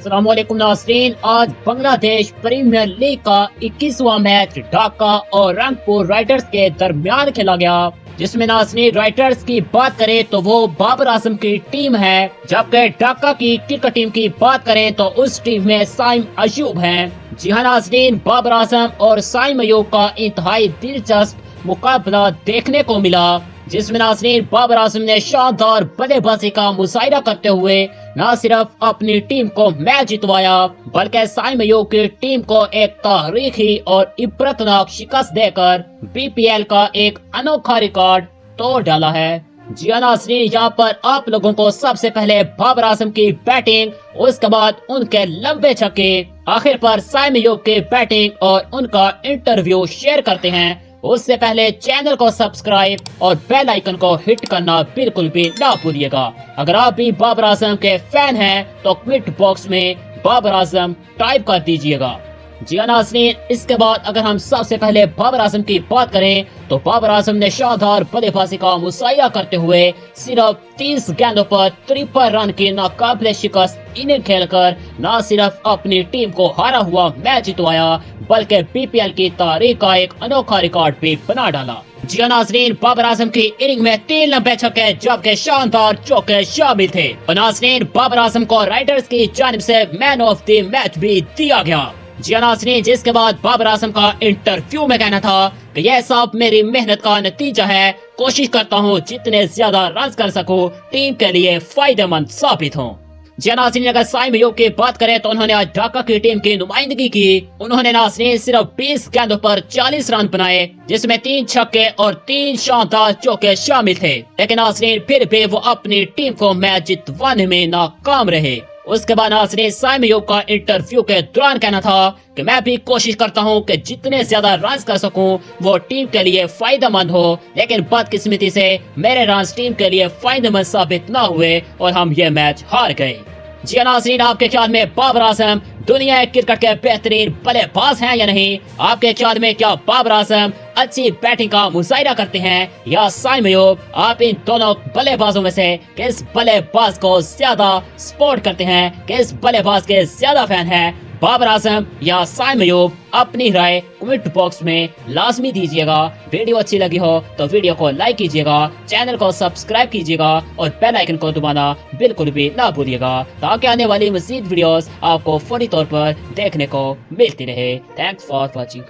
अस्सलाम वालेकुम नाज़रीन। आज बांग्लादेश प्रीमियर लीग का 21वां मैच ढाका और रंगपुर राइडर्स के दरमियान खेला गया, जिसमें नाज़रीन राइडर्स की बात करें तो वो बाबर आजम की टीम है, जबकि ढाका की क्रिकेट टीम की बात करें तो उस टीम में साइम अयूब हैं। जी हाँ नाज़रीन, बाबर आजम और साइम अयूब का इंतहाई दिलचस्प मुकाबला देखने को मिला, जिसमें नाज़रीन बाबर आजम ने शानदार बल्लेबाजी का मुजाहिरा करते हुए न सिर्फ अपनी टीम को मैच जितवाया, बल्कि साइम अयूब की टीम को एक तारीखी और इबरतनाक शिकस्त देकर बीपीएल का एक अनोखा रिकॉर्ड तोड़ डाला है। जी हाँ नाज़रीन, यहाँ पर आप लोगों को सबसे पहले बाबर आजम की बैटिंग, उसके बाद उनके लंबे छक्के, आखिर पर साइम अयूब की बैटिंग और उनका इंटरव्यू शेयर करते हैं। उससे पहले चैनल को सब्सक्राइब और बेल आइकन को हिट करना बिल्कुल भी ना भूलिएगा। अगर आप भी बाबर आजम के फैन हैं तो कमेंट बॉक्स में बाबर आजम टाइप कर दीजिएगा। जी हाँ नाज़रीन, इसके बाद अगर हम सबसे पहले बाबर आजम की बात करें तो बाबर आजम ने शानदार बल्लेबाजी का मुजाहिरा करते हुए सिर्फ 30 गेंदों पर 53 रन की नाकाबिले शिकस्त इनिंग खेलकर न सिर्फ अपनी टीम को हारा हुआ मैच जितवाया, बल्कि बीपीएल की तारीख का एक अनोखा रिकॉर्ड भी बना डाला। जी हाँ नाज़रीन, बाबर आजम की इनिंग में 3 लंबे छक्के जबकि शानदार चौके शामिल थे। और नाज़रीन, बाबर आजम को राइडर्स की जानिब से मैन ऑफ द मैच भी दिया गया। जी हाँ नाज़रीन, जिसके बाद बाबर आजम का इंटरव्यू में कहना था कि यह सब मेरी मेहनत का नतीजा है, कोशिश करता हूँ जितने ज्यादा रन कर सकूं, टीम के लिए फायदेमंद साबित हूँ। जी हाँ नाज़रीन, अगर साइम अयूब की बात करें तो उन्होंने आज ढाका की टीम की नुमाइंदगी की। उन्होंने नाज़रीन सिर्फ 20 गेंदों पर 40 रन बनाए, जिसमें 3 छक्के और 3 शानदार चौके शामिल थे, लेकिन नाज़रीन फिर भी वो अपनी टीम को मैच जितवाने में नाकाम रहे। उसके बाद नाज़रीन साइम अयूब का इंटरव्यू के दौरान कहना था कि मैं भी कोशिश करता हूं कि जितने ज्यादा रन कर सकूं वो टीम के लिए फायदेमंद हो, लेकिन बदकिस्मती से मेरे रन टीम के लिए फायदेमंद साबित न हुए और हम ये मैच हार गए। जी हाँ नाज़रीन, आपके ख्याल में बाबर आजम दुनिया क्रिकेट के बेहतरीन बल्लेबाज हैं या नहीं? आपके ख्याल में क्या बाबर आजम अच्छी बैटिंग का मुजाहिरा करते हैं या साइम अयूब? आप इन दोनों बल्लेबाजों में से किस बल्लेबाज को ज्यादा सपोर्ट करते हैं, किस बल्लेबाज के ज्यादा फैन हैं, बाबर आजम या साइम अयूब? अपनी राय कमेंट बॉक्स में लाजमी दीजिएगा। वीडियो अच्छी लगी हो तो वीडियो को लाइक कीजिएगा, चैनल को सब्सक्राइब कीजिएगा और बेल आइकन को दबाना बिल्कुल भी ना भूलिएगा, ताकि आने वाली मजीद वीडियोस आपको फौरी तौर पर देखने को मिलती रहे। Thanks for watching.